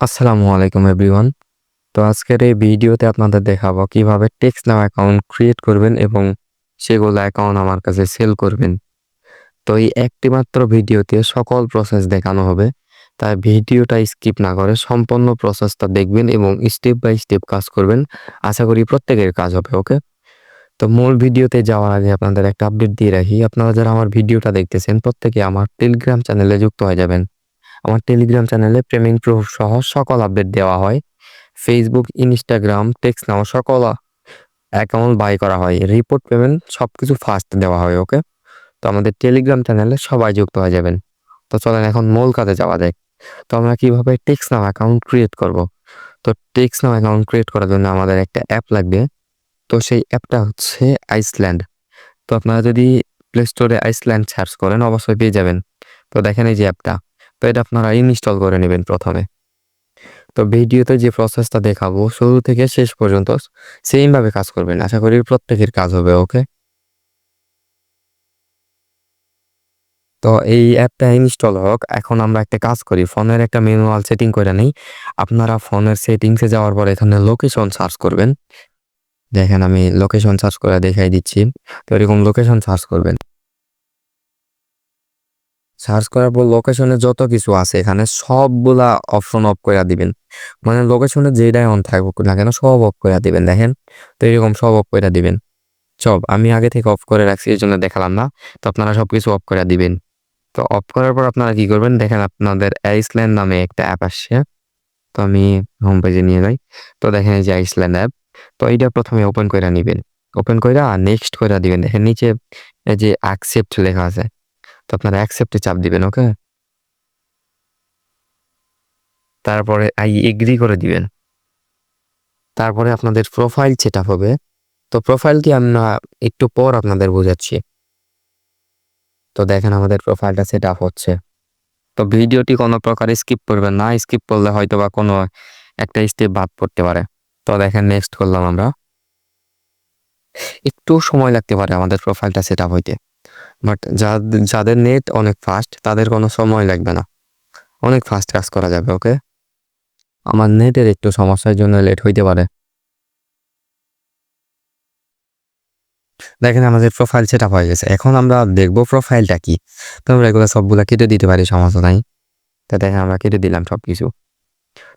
আসসালামু আলাইকুম এভরিওয়ান। তো আজকের এই ভিডিওতে আপনাদের দেখাবো কিভাবে টেক্সট নাও অ্যাকাউন্ট ক্রিয়েট করবেন এবং সেগুলো অ্যাকাউন্ট আমার কাছে সেল করবেন। তো এই একটি মাত্র ভিডিওতে সকল প্রসেস দেখানো হবে। তাই ভিডিওটা স্কিপ না করে সম্পূর্ণ প্রসেসটা দেখবেন এবং স্টেপ বাই স্টেপ কাজ করবেন। আশা করি প্রত্যেকের কাজ হবে, ওকে? তো মূল ভিডিওতে যাওয়ার আগে আপনাদের একটা আপডেট দিয়ে রাখি। আপনারা যারা আমার ভিডিওটা দেখতেছেন প্রত্যেকে আমার টেলিগ্রাম চ্যানেলে যুক্ত হয়ে যাবেন। আমার টেলিগ্রাম চ্যানেলে পেমেন্ট প্রুফ সহ সকল আপডেট দেওয়া হয়। ফেসবুক, ইনস্টাগ্রাম, টেক্সট নাও সকল অ্যাকাউন্ট বাই করা হয়। রিপোর্ট পেমেন্ট সবকিছু ফাস্ট দেওয়া হয়, ওকে? তো আমাদের টেলিগ্রাম চ্যানেলে সবাই যুক্ত হয়ে যাবেন। তো চলেন এখন মূল কাজে যাওয়া যাক। তো আমরা কিভাবে টেক্সট নাও অ্যাকাউন্ট ক্রিয়েট করব? তো টেক্সট নাও অ্যাকাউন্ট ক্রিয়েট করার জন্য আমাদের একটা অ্যাপ লাগবে। তো সেই অ্যাপটা হচ্ছে আইসল্যান্ড। তো আপনারা যদি প্লে স্টোরে আইসল্যান্ড সার্চ করেন অবশ্যই পেয়ে যাবেন। তো দেখেন এই যে অ্যাপটা। তো এটা আপনারা ইনস্টল করে নেবেন প্রথমে। তো ভিডিওতে যে প্রসেসটা দেখাবো শুরু থেকে শেষ পর্যন্ত সেম ভাবে কাজ করবেন। আশা করি প্রত্যেকের কাজ হবে, ওকে? তো এই অ্যাপটা ইনস্টল হোক। এখন আমরা একটা কাজ করি, ফোনের একটা ম্যানুয়াল সেটিং করে নেই। আপনারা ফোনের সেটিংসে যাওয়ার পর এখানে লোকেশন সার্চ করবেন। দেখেন আমি লোকেশন সার্চ করে দেখাই দিচ্ছি। তো এরকম লোকেশন সার্চ করবেন। সার্চ করার পর লোকেশনে যত কিছু আছে এখানে সবগুলা অপশন অফ করে দিবেন। মানে লোকেশনে যেটাই অন থাকুক না কেন সব অফ করে দিবেন। দেখেন, তো এরকম সব অফ করে দিবেন। সব আমি আগে থেকে অফ করে রাখছি, এই জন্য দেখালাম না। তো আপনারা সবকিছু অফ করে দিবেন। তো অফ করার পর আপনারা কি করবেন, দেখেন আপনাদের আইসল্যান্ড নামে একটা অ্যাপ আসছে। তো আমি হোম পেজে নিয়ে যাই। তো দেখেন এই যে আইসল্যান্ড অ্যাপ। তো এইটা প্রথমে ওপেন করে নিবেন। ওপেন করে নেক্সট করে দিবেন। দেখেন নিচে এই যে অ্যাকসেপ্ট লেখা আছে। তো আপনারা অ্যাকসেপ্টে চাপ দিবেন, ওকে? তারপরে আই এগ্রি করে দিবেন। তারপরে আপনাদের প্রোফাইল সেট আপ হবে। তো প্রোফাইলটি আমরা একটু পর আপনাদের বোঝাচ্ছি। তো দেখেন আমাদের প্রোফাইলটা সেট আপ হচ্ছে। তো ভিডিওটি কোনো প্রকার স্কিপ করবেন না। স্কিপ করলে হয়তোবা কোনো একটা স্টেপ বাদ পড়তে পারে। তো দেখেন নেক্সট করলাম আমরা। একটু সময় লাগতে পারে আমাদের প্রোফাইলটা সেট আপ হইতে। বাট যাদের নেট অনেক ফাস্ট তাদের কোনো সময় লাগবে না। অনেক ফাস্ট কাজ করা যাবে, ওকে? আমার নেটের একটু সমস্যার জন্য লেট হইতে পারে। দেখেন আমাদের প্রোফাইল সেট আপ হয়ে গেছে। এখন আমরা দেখবো প্রোফাইলটা কি। তো আমরা এগুলো সবগুলা কেটে দিতে পারি, সমস্যা নাই। তো দেখেন আমরা কেটে দিলাম সবকিছু।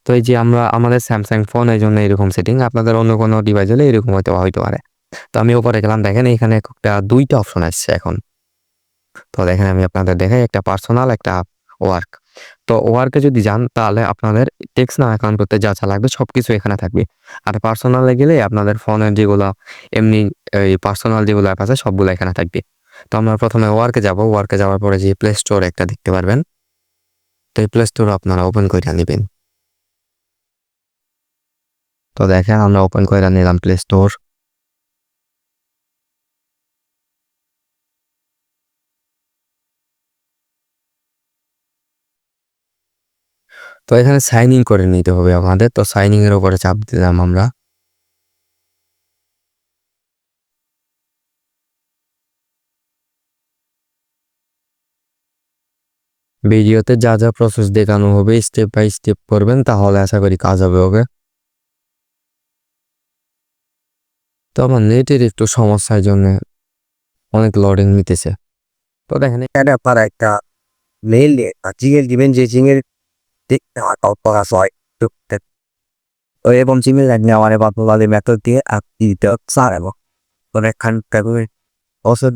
তো এই যে আমরা আমাদের স্যামসাং ফোন এই জন্য এরকম সেটিং, আপনাদের অন্য কোনো ডিভাইস হলে এরকম হইতে পারে। তো আমি উপরে গেলাম, দেখেন এখানে একটা দুইটা অপশন আসছে এখন। তো দেখেন আমি আপনাদের দেখাই, একটা পার্সোনাল, একটা ওয়ার্ক। তো ওয়ার্কে যদি যান তাহলে আপনাদের টেক্সট নাও অ্যাকাউন্ট করতে যা যা লাগবে সবকিছু এখানে থাকবে। আর পার্সোনালে গেলে আপনাদের ফোনের যেগুলো এমনি এই পার্সোনাল যেগুলো অ্যাপ আছে সবগুলো এখানে থাকবে। তো আমরা প্রথমে ওয়ার্কে যাব। ওয়ার্কে যাওয়ার পরে যে প্লে স্টোর একটা দেখতে পারবেন। তো এই প্লে স্টোর আপনারা ওপেন করে নেবেন। তো দেখেন আমরা ওপেন করে নিলাম প্লে স্টোর। তো এখানে সাইন ইন করে নিতে হবে আমাদের। তো সাইন ইন এর উপরে চাপ দিলাম আমরা। ভিডিওতে যা যা প্রসেস দেখানো হবে স্টেপ বাই স্টেপ করবেন, তাহলে আশা করি কাজ হবে, ওকে? তো আমার নেটের একটু সমস্যার জন্য অনেক লোডিং নিতেছে। তো দেখেন এখানে আপনারা একটা মেইল দিয়ে জিমেল দিবেন, যে জিমেল আউট করা হয়। তো এবং জিমেল লাগলে আমার বাধ্যবাধী মেথড দিয়ে আপনি দিতে পারেন। তো এখানকার ওষুধ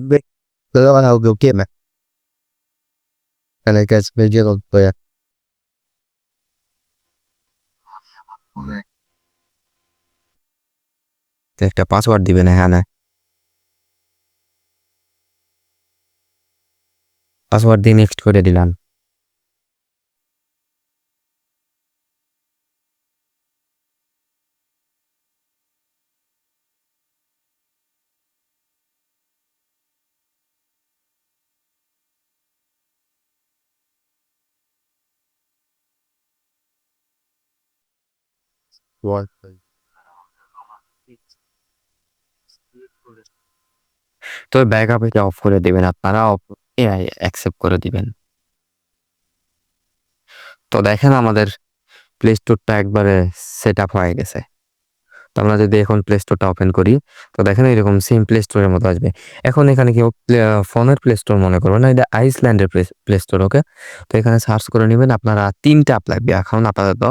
একটা পাসওয়ার্ড দিবেন এখানে। পাসওয়ার্ড দিয়ে নেক্সট করে দিলাম। তো ব্যাকআপ এটা অফ করে দিবেন আপনারা, অ্যাকসেপ্ট করে দিবেন। তো দেখেন আমাদের প্লে স্টোরটা একবারে সেট আপ হয়ে গেছে। তো আমরা যদি এখন প্লে স্টোরটা ওপেন করি তো দেখেন এরকম সেম প্লে স্টোরের মতো আসবে। এখন এখানে কেউ ফোনের প্লে স্টোর মনে করবেন না, এটা আইসল্যান্ডের প্লে স্টোর। ওকে, তো এখানে সার্চ করে নেবেন। আপনারা 3টা অ্যাপ লাগবে এখন আপাতত।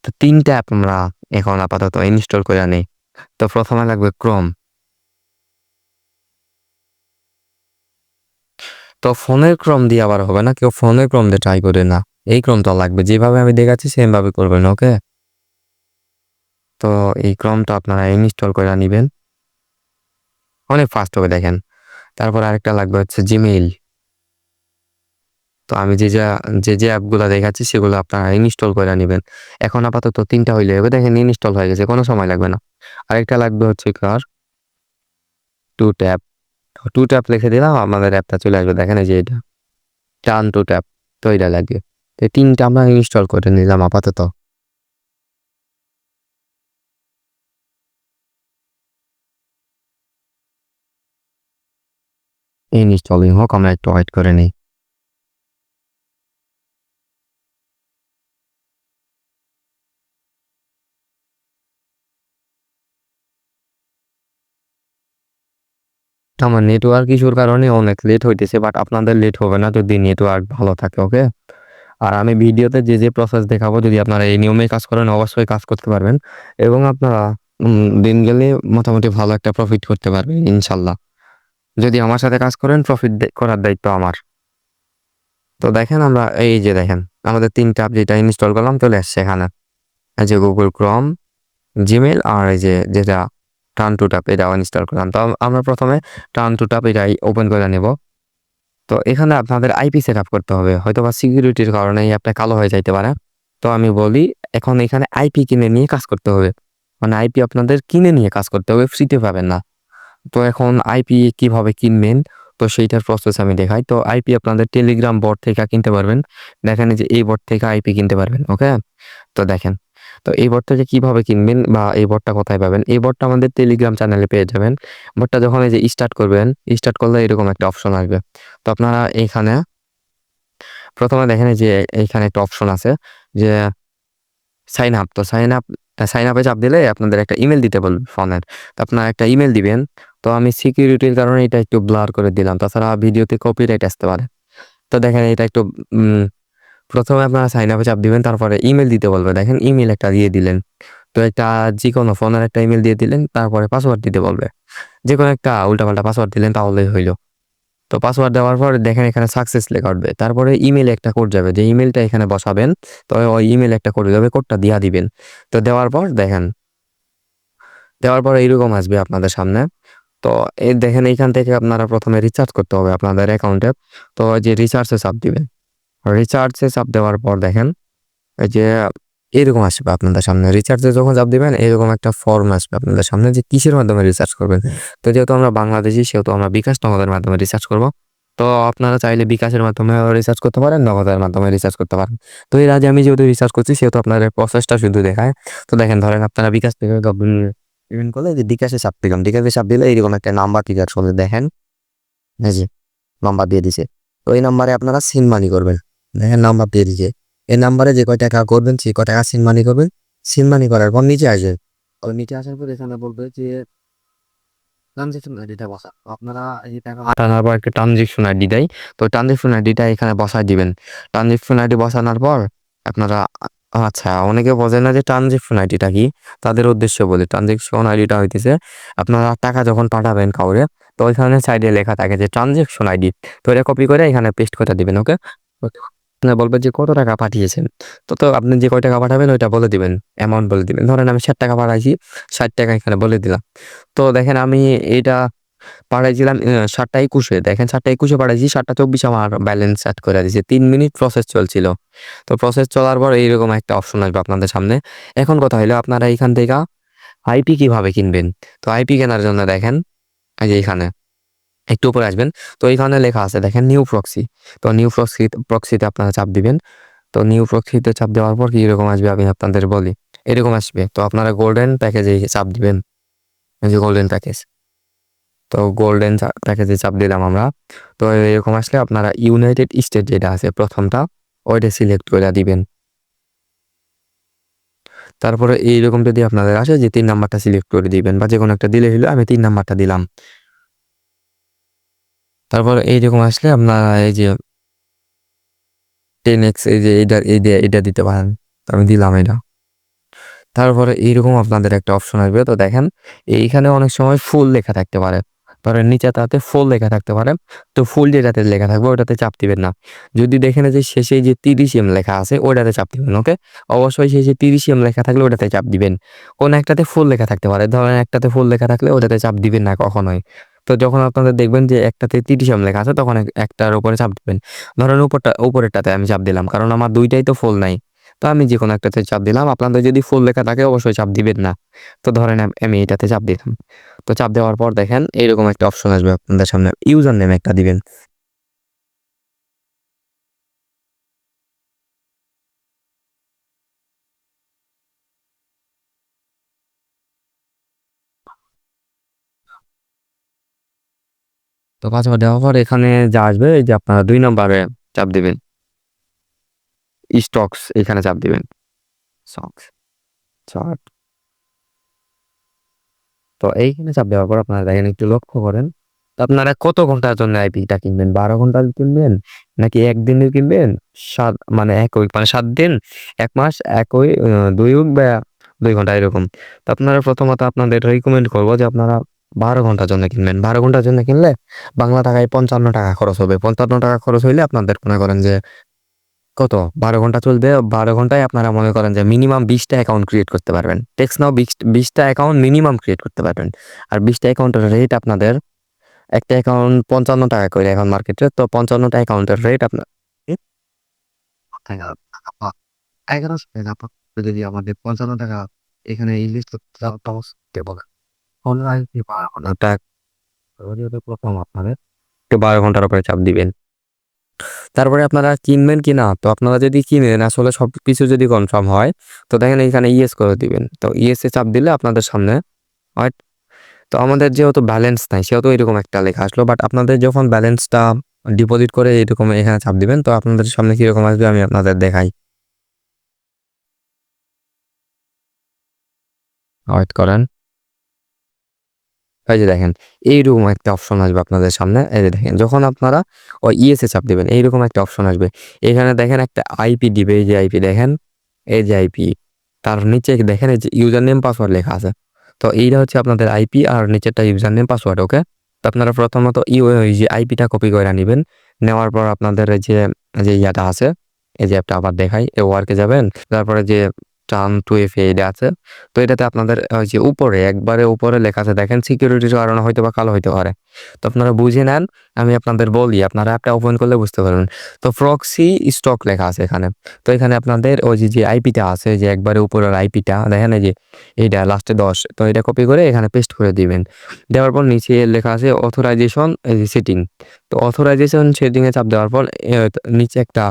তো 3টা অ্যাপ আমরা এখন আপাতত ইনস্টল করে নেই। তো প্রথমে লাগবে ক্রোম। তো ফোনের ক্রোম দিয়ে আবার হবে না, কেউ ফোনের ক্রোম দিয়ে ট্রাই করে না, এই ক্রোমটা লাগবে। যেভাবে আমি দেখাচ্ছি সেম ভাবে করবেন। ওকে, তো এই ক্রোমটা আপনারা ইনস্টল করে নেবেন, অনেক ফাস্ট হবে দেখেন। তারপর আরেকটা লাগবে হচ্ছে জিমেইল। তো আমি যে অ্যাপগুলো দেখাচ্ছি সেগুলো আপনারা ইনস্টল করে নেবেন। এখন আপাতত 3টা হইলে হবে, দেখেন ইনস্টল হয়ে গেছে, কোনো সময় লাগবে না। আরেকটা লাগবে হচ্ছে কার টু ট্যাপ। টু ট্যাপ লিখে দিলাম, আমাদের অ্যাপটা চলে আসবে। দেখেন এই যে এটা টার্ন টু ট্যাপ, তো এটা লাগবে। তো 3টা আমরা ইনস্টল করে নিলাম আপাতত। ইনস্টলিং হোক, আমরা একটু ওয়েট করে নিই। আমার নেটওয়ার্ক ইস্যুর কারণে অনেক লেট হইতেছে, বাট আপনাদের লেট হবে না যদি নেটওয়ার্ক ভালো থাকে। ওকে, আর আমি ভিডিওতে যে প্রসেস দেখাবো, যদি আপনারা এই নিয়মে কাজ করেন অবশ্যই কাজ করতে পারবেন, এবং আপনারা দিন গেলে মোটামুটি ভালো একটা প্রফিট করতে পারবেন ইনশাল্লাহ। যদি আমার সাথে কাজ করেন প্রফিট করার দায়িত্ব আমার। তো দেখেন আমরা এই যে দেখেন আমাদের 3টা অ্যাপ যেটা ইনস্টল করলাম চলে আসছে এখানে। এই যে গুগল ক্রোম, জিমেল, আর এই যে যেটা টার্ন টু ট্যাপ, এটাও ইনস্টল করলাম। তো আমরা প্রথমে টার্ন টু ট্যাপ এটাই ওপেন করে নেব। তো এখানে আপনাদের আইপি সেট আপ করতে হবে, হয়তো বা সিকিউরিটির কারণে এই অ্যাপটা কালো হয়ে যাইতে পারে। তো আমি বলি এখন এখানে আইপি কিনে নিয়ে কাজ করতে হবে, মানে আইপি আপনাদের কিনে নিয়ে কাজ করতে হবে, ফ্রিতে পাবেন না। তো এখন আইপি কিভাবে কিনবেন, তো সেইটার প্রসেস আমি দেখাই। তো আইপি আপনাদের টেলিগ্রাম বট থেকে কিনতে পারবেন। দেখেন যে এই বট থেকে আইপি কিনতে পারবেন। ওকে, তো দেখেন, তো এই বটটা যে কিভাবে কিনবেন বা এই বটটা কোথায় পাবেন, এই বটটা আমাদের টেলিগ্রাম চ্যানেলে পেয়ে যাবেন। বটটা যখন এই যে স্টার্ট করবেন, স্টার্ট করলে এরকম একটা অপশন আসবে। তো আপনারা এইখানে প্রথমে দেখেন যে এইখানে একটা অপশন আছে যে সাইন আপ। তো সাইন আপে চাপ দিলে আপনাদের একটা ইমেল দিতে বলবে ফোনের। তো আপনারা একটা ইমেল দিবেন। তো আমি সিকিউরিটির কারণে এটা একটু ব্লার করে দিলাম, তাছাড়া ভিডিওতে কপিরাইট আসতে পারে। তো দেখেন এটা একটু প্রথমে আপনারা সাইন আপে চাপ দিবেন, তারপরে ইমেল দিতে বলবে। দেখেন ইমেল একটা দিয়ে দিলেন। তো একটা যে কোনো ফোনের একটা ইমেল দিয়ে দিলেন, তারপরে পাসওয়ার্ড দিতে বলবে। যে কোনো একটা উল্টাপাল্টা পাসওয়ার্ড দিলেন তাহলেই হইলো। তো পাসওয়ার্ড দেওয়ার পর দেখেন এখানে সাকসেস লেখা উঠবে, তারপরে ইমেলে একটা কোড যাবে, যে ইমেলটা এখানে বসাবেন। তো ওই ইমেল একটা কোড যাবে, কোডটা দিয়া দিবেন। তো দেওয়ার পর দেখেন, দেওয়ার পর এইরকম আসবে আপনাদের সামনে। তো এই দেখেন এইখান থেকে আপনারা প্রথমে রিচার্জ করতে হবে আপনাদের অ্যাকাউন্টে। তো এই যে রিচার্জে চাপ দিবেন, রিচার্জে চাপ দেওয়ার পর দেখেন এই যে এরকম আসবে আপনাদের সামনে। রিচার্জে যখন চাপ দিবেন এরকম একটা ফর্ম আসবে আপনাদের সামনে, যে কিসের মাধ্যমে রিচার্জ করবেন। তো যেহেতু আমরা বাংলাদেশি সেহেতু আমরা বিকাশ নগদের মাধ্যমে রিচার্জ করব। তো আপনারা চাইলে বিকাশের মাধ্যমে রিচার্জ করতে পারেন, নগদের মাধ্যমে রিচার্জ করতে পারেন। তো এর আগে আমি যেহেতু রিচার্জ করছি সেহেতু আপনাদের প্রসেসটা শুধু দেখায়। তো দেখেন ধরেন আপনারা বিকাশ থেকে পেমেন্ট করলে যে বিকাশে চাপ দিলাম, বিকাশে চাপ দিলে এরকম একটা নাম্বার টিকার চলে দেখেন, এই যে নাম্বার দিয়ে দিছে। তো এই নাম্বারে আপনারা সিন মানি করবেন। দেখেন নাম্বার দিয়ে দিছে, এই নাম্বারে যে কয় টাকা করবেন সে কয় টাকা সিন মানি করবেন। সিন মানি করার পর নিচে আসবে, নিচে আসার পর এখানে বলবে যে ট্রানজেকশন আইডিটা বসা। আপনারা এই টাকা পাঠানোর পর একটা ট্রানজেকশন আইডি দেয়। তো ট্রানজেকশন আইডিটা এখানে বসাই দিবেন। ট্রানজেকশন আইডি বসানোর পর আপনারা আচ্ছা, অনেকে বোঝে না যে ট্রানজেকশন আইডিটা কি, তাদের উদ্দেশ্য বলি। ট্রানজেকশন আইডিটা হইতেছে আপনারা টাকা যখন পাঠাবেন কাউরে, তো ওইখানে সাইডে লেখা থাকে যে ট্রানজেকশন আইডি। তো এটা কপি করে এখানে পেস্ট করে দিবেন। ওকে, বলবে যে কত টাকা পাঠিয়েছেন। তো আপনি যে কয় টাকা পাঠাবেন ওইটা বলে দিবেন, অ্যামাউন্ট বলে দিবেন। ধরেন আমি 60 টাকা পাঠাইছি, 60 টাকা এখানে বলে দিলাম। তো দেখেন আমি এটা পাঠাইছিলাম 7টা 21-এ, দেখেন 7টা 21-এ পাঠাইছি, 7টা 24 আমার ব্যালেন্স অ্যাড করে দিয়েছে। 3 মিনিট প্রসেস চলছিল। তো প্রসেস চলার পর এইরকম একটা অপশন আসবে আপনাদের সামনে। এখন কথা হলো আপনারা এইখান থেকে আইপি কিভাবে কিনবেন। তো আইপি কেনার জন্য দেখেন এই যে এখানে একটু উপরে আসবেন। তো এইখানে লেখা আছে দেখেন নিউ প্রক্সি। তো নিউ প্রক্সিতে আপনারা চাপ দিবেন। তো নিউ প্রক্সিতে চাপ দেওয়ার পর কি এরকম আসবে আমি আপনাদের বলি, এরকম আসবে। তো আপনারা গোল্ডেন প্যাকেজে চাপ দিবেন, এই যে গোল্ডেন প্যাকেজ। তো গোল্ডেন প্যাকেজে চাপ দিলাম আমরা। তো এরকম আসলে আপনারা ইউনাইটেড স্টেট যেটা আছে প্রথমটা, ওইটা সিলেক্ট করে দিবেন। তারপরে এইরকম যদি আপনাদের আসে যে 3 নাম্বারটা সিলেক্ট করে দিবেন বা যেকোনো একটা দিলে হলো, আমি 3 নাম্বারটা দিলাম। তারপরে এইরকম আসলে আপনারা এই যে 10x এই যে এইটা দিতে পারেন। তো আমি দিলাম এটা। তারপরে এইরকম আপনাদের একটা অপশন আসবে। তো দেখেন এইখানে অনেক সময় ফুল লেখা থাকতে পারে। ধরেন নিচেটাতে ফুল লেখা থাকতে পারে। তো ফুল যেটাতে লেখা থাকবে ওটাতে চাপ দিবেন না। যদি দেখেন যে শেষে যে 30M লেখা আছে ওটাতে চাপ দিবেন, ওকে? অবশ্যই শেষে 30M লেখা থাকলে ওটাতে চাপ দিবেন। কোন একটাতে ফুল লেখা থাকতে পারে। ধরেন একটাতে ফুল লেখা থাকলে ওটাতে চাপ দিবেন না কখনোই। তো যখন আপনাদের দেখবেন যে একটাতে 30M লেখা আছে তখন একটার উপরে চাপ দিবেন। ধরেন উপরেরটাতে আমি চাপ দিলাম কারণ আমার দুইটাই তো ফুল নাই। তো আমি যেকোনো একটাতে চাপ দিলাম। আপনাদের যদি ফুল লেখা থাকে অবশ্যই চাপ দিবেন না। তো ধরেন আমি এটাতে চাপ দিলাম। তো চাপ দেওয়ার পর দেখেন এইরকম একটা অপশন আসবে আপনাদের সামনে। ইউজার নেম একটা দিবেন। তো পাসওয়ার্ড দেওয়ার পর এখানে যা আসবে এই যে আপনারা 2 নম্বরে চাপ দিবেন। স্টকস এখানে চাপ দিবেন। Stocks chart. তো এইখানে চাপ দেওয়ার পর আপনারা দেখেন একটু লক্ষ্য করেন। তো আপনারা কত ঘন্টার জন্য আইপিটা কিনবেন? 12 ঘন্টার কিনবেন নাকি একদিনের কিনবেন? মানে 1 উইক মানে 7 দিন, 1 মাস, 2 উইক বা 2 ঘন্টা এরকম। তো আপনারা প্রথমত আপনাদের রিকমেন্ড করব যে আপনারা 12 ঘন্টার জন্য কিনবেন। 12 ঘন্টার জন্য কিনলে বাংলা টাকায় ৳55 খরচ হবে। ৳55 খরচ হইলে আপনাদের মনে করেন যে কত 12 ঘন্টা চলবে। 12 ঘন্টায় আপনারা মনে করেন যে মিনিমাম 20টা অ্যাকাউন্ট ক্রিয়েট করতে পারবেন। টেক্সট নাও 20টা অ্যাকাউন্ট মিনিমাম ক্রিয়েট করতে পারবেন। আর 20টা অ্যাকাউন্টের রেট আপনাদের একটা অ্যাকাউন্ট ৳55 করে এখন মার্কেটে। তো 55টা অ্যাকাউন্টের রেট আপনার 1100 টাকা যদি আমাদের ৳55 এখানে ইনভেস্ট করতে চাও তাহলে বলেন অনলাইন 12 ঘন্টা প্রথম আপনাদের 12 ঘন্টার উপরে চাপ দিবেন। তারপরে আপনারা কিনবেন কিনা? তো আপনারা যদি কিনেন আসলে সবকিছু যদি কনফার্ম হয় তো দেখেন এখানে ইয়েস করে দিবেন। তো ইয়েস এ চাপ দিলে আপনাদের সামনে হয়। তো আমাদের যেহেতু ব্যালেন্স নাই সেহেতু এরকম একটা লেখা আসলো। বাট আপনাদের যখন ব্যালেন্সটা ডিপোজিট করে এরকম এখানে চাপ দিবেন তো আপনাদের সামনে কিরকম আসবে আমি আপনাদের দেখাই। ওয়েট করেন। এই যে দেখেন এইরকম একটা অপশন আসবে আপনাদের সামনে। এই যে দেখেন যখন আপনারা ওই ইয়েস এ চাপ দিবেন এইরকম একটা অপশন আসবে। এখানে দেখেন একটা আইপি দিবে। এই যে আইপি দেখেন, এই যে আইপি। তার নিচে দেখেন এই যে ইউজার নেম পাসওয়ার্ড লেখা আছে। তো এইটা হচ্ছে আপনাদের আইপি আর নিচেরটা ইউজার নেম পাসওয়ার্ড, ওকে? তো আপনারা প্রথমত এই যে আইপিটা কপি করে নিবেন। নেওয়ার পর আপনাদের এই যে ইয়াটা আছে, এই যে একটা আবার দেখাই, এই ওয়ার্কে যাবেন। তারপরে যে টার্ন টু এফএ এটা আছে। তো এটাতে আপনাদের ওই যে উপরে একবারে উপরে লেখা আছে দেখেন সিকিউরিটির কারণে হয়তোবা কালো হইতে পারে। তো আপনারা বুঝে নেন। আমি আপনাদের বলি আপনারা অ্যাপটা ওপেন করলে বুঝতে পারবেন। তো প্রক্সি স্টক লেখা আছে এখানে। তো এখানে আপনাদের ওই যে আইপিটা আছে যে একবারে উপরের আইপিটা দেখেন এই যে এইটা লাস্টে 10। তো এটা কপি করে এখানে পেস্ট করে দিবেন। দেওয়ার পর নিচে লেখা আছে অথরাইজেশন এই যে সেটিং। তো অথরাইজেশন সেটিং এ চাপ দেওয়ার পর নিচে একটা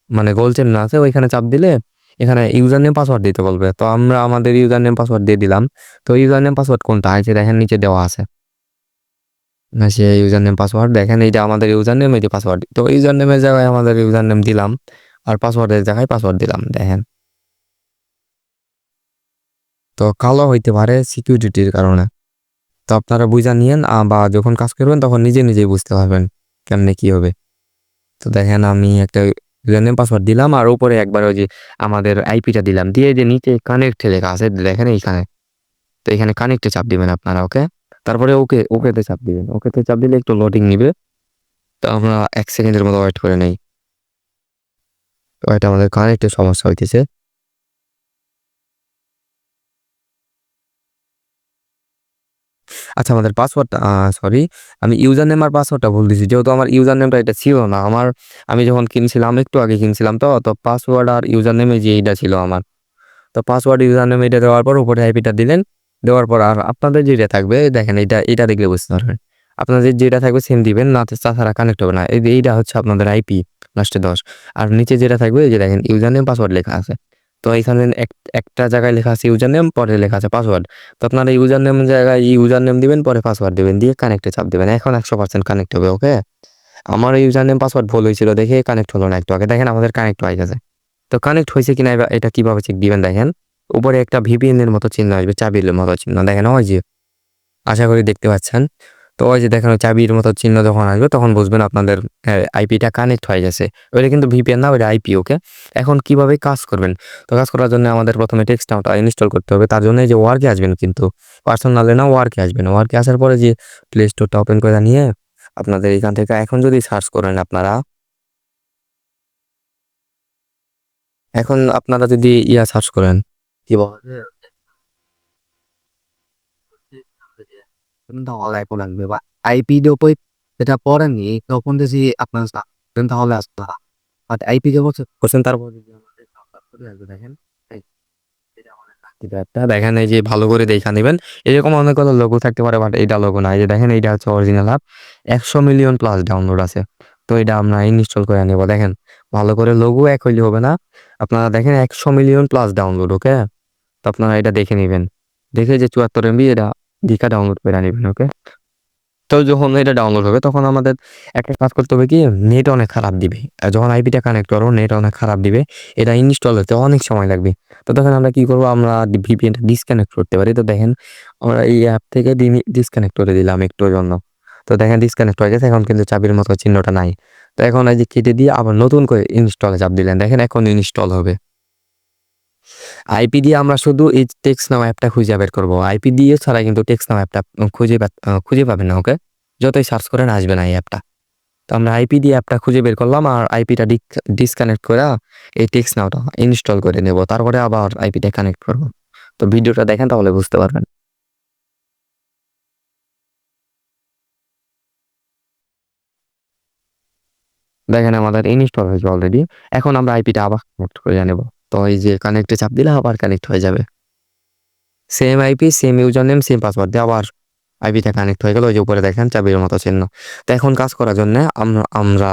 মানে গোল চিহ্ন আছে ওইখানে চাপ দিলে এখানে ইউজার নেম পাসওয়ার্ড দিতে বলবে। তো আমরা আমাদের ইউজার নেম পাসওয়ার্ড দিয়ে দিলাম। তো ইউজার নেম পাসওয়ার্ড কোনটা আছে দেখেন নিচে দেওয়া আছে। না সে ইউজার নেম পাসওয়ার্ড দেখেন এইটা আমাদের ইউজার নেম, এইটা পাসওয়ার্ড। তো ইউজার নেমের জায়গায় আমাদের ইউজার নেম দিলাম আর পাসওয়ার্ডের জায়গায় পাসওয়ার্ড দিলাম দেখেন। তো কালো হইতে পারে সিকিউরিটির কারণে। তো আপনারা বুঝা নিয়েন বা যখন কাজ করবেন তখন নিজে নিজেই বুঝতে পারবেন কেমনে কি হবে। তো দেখেন আমি একটা ইউজার নেম পাসওয়ার্ড দিলাম আর উপরে একবার ওই যে আমাদের আইপিটা দিলাম দিয়ে যে নিচে কানেক্ট লেখা আছে দেখেন এইখানে। তো এখানে কানেক্টে চাপ দিবেন আপনারা, ওকে? তারপরে ওকেতে চাপ দিবেন। ওকেতে চাপ দিলে একটু লোডিং নিবে। তো আমরা 1 সেকেন্ডের মতো ওয়েট করে নেই। তো এটা আমাদের কানেক্টের সমস্যা হইতেছে। আচ্ছা আমাদের পাসওয়ার্ডটা সরি আমি ইউজার নেম আর পাসওয়ার্ডটা ভুল দিছি। যেহেতু আমার ইউজার নেমটা এটা ছিল না। আমি যখন কিনছিলাম একটু আগে কিনছিলাম তো পাসওয়ার্ড আর ইউজার নেম এই যে এইটা ছিল আমার। তো পাসওয়ার্ড ইউজার নেম এটা দেওয়ার পর উপরে আইপিটা দিলেন। দেওয়ার পর আর আপনাদের যেটা থাকবে দেখেন এটা দেখলে বুঝতে পারবেন। আপনাদের যেটা থাকবে সেম দিবেন না তাছাড়া কানেক্ট হবে না। এইটা হচ্ছে আপনাদের আইপি লাস্টে 10। আর নিচে যেটা থাকবে এই যে দেখেন ইউজার নেম পাসওয়ার্ড লেখা আছে। তো এখানে একটা জায়গায় লেখা আছে ইউজার নেম পরে লেখা আছে পাসওয়ার্ড। তো আপনারা ইউজার নেম জায়গায় ইউজার নেম দিবেন পরে পাসওয়ার্ড দিবেন দিয়ে কানেক্টে চাপ দিবেন। এখন 100% কানেক্ট হবে, ওকে? আমার ইউজার নেম পাসওয়ার্ড ভুল হয়েছিল দেখে কানেক্ট হলো না একটু আগে। দেখেন আমাদের কানেক্ট হয়ে গেছে। তো কানেক্ট হয়েছে কিনা এটা কিভাবে চেক দিবেন দেখেন। উপরে একটা ভিপিএন এর মতো চিহ্ন আসবে, চাবির মতো চিহ্ন দেখেন ওই যে, আশা করি দেখতে পাচ্ছেন। তো ওই যে দেখেন চাবির মতো চিহ্ন যখন আসবে তখন বুঝবেন আপনাদের আইপিটা কানেক্ট হয়ে গেছে। ওইটা কিন্তু ভিপিএন না, ওইটা আইপি। ওকে, এখন কিভাবে কাজ করবেন? তো কাজ করার জন্য আমাদের প্রথমে টেক্সটটা ইনস্টল করতে হবে। তার জন্য এই যে ওয়ার্কে আসবেন, কিন্তু পার্সোনালে না, ওয়ার্কে আসবেন। ওয়ার্কে আসার পরে যে প্লে স্টোরটা ওপেন করে নিয়ে আপনাদের এখান থেকে এখন যদি সার্চ করেন আপনারা, এখন আপনারা যদি সার্চ করেন কি বলে লাগবে বা আইপি ওপর যেটা পড়েননি তখন যদি আপনার তাহলে আসবে না। বাট আইপি যে করছেন তারপর যদি আমাদের করে আসবে দেখেন দেখেন এই যে ভালো করে দেখা নেবেন। এরকম অনেকগুলো লোগো থাকতে পারে, বাট এইটা লোগো না। এই যে দেখেন এইটা হচ্ছে original app, 100 million plus download আছে। তো এটা আমরা ইনস্টল করে নেব। দেখেন ভালো করে লোগো এক হইলে হবে না, আপনারা দেখেন 100 মিলিয়ন প্লাস ডাউনলোড। ওকে, তো আপনারা এটা দেখে নেবেন, দেখে যে 74 এমবি এটা দিকা ডাউনলোড করে নেবেন। ওকে, তো যখন এটা ডাউনলোড হবে তখন আমাদের একটা কাজ করতে হবে কি, নেট অনেক খারাপ দিবে। আর যখন আইপিটা কানেক্ট করবো নেট অনেক খারাপ দিবে, এটা ইনস্টল হতে অনেক সময় লাগবে। তো তখন আমরা কি করবো, আমরা ভিপিএনটা ডিসকানেক্ট করতে পারি। তো দেখেন আমরা এই অ্যাপ থেকে ডিসকানেক্ট করে দিলাম একটুর জন্য। তো দেখেন ডিসকানেক্ট হয়ে গেছে, এখন কিন্তু চাবির মতো চিহ্নটা নাই। তো এখন এই যে কেটে দিয়ে আবার নতুন করে ইনস্টলে চাপ দিলেন, দেখেন এখন ইনস্টল হবে। আইপি দিয়ে আমরা শুধু এই টেক্সট নাও অ্যাপটা খুঁজে বের করবো। আইপি দিয়ে ছাড়া কিন্তু টেক্সট নাও অ্যাপটা খুঁজে পাবেন না। ওকে, যতই সার্চ করেন আসবে না এই অ্যাপটা। তো আমরা আইপি দিয়ে অ্যাপটা খুঁজে বের করলাম, আর আইপিটা ডিসকানেক্ট করে এই টেক্সট নাওটা ইনস্টল করে নেব, তারপরে আবার আইপিটা কানেক্ট করব। তো ভিডিওটা দেখেন তাহলে বুঝতে পারবেন। দেখেন আমাদের ইনস্টল হয়েছে অলরেডি। এখন আমরা আইপিটা আবার কানেক্ট করে নেব। তো এই যে কানেক্টে চাপ দিলে আবার কানেক্ট হয়ে যাবে। Same IP, same user name, same password দিয়ে আবার আইপিটা কানেক্ট হয়ে গেল। ওই যে উপরে দেখেন চাবির মতো চিহ্ন। তো এখন কাজ করার জন্য আমরা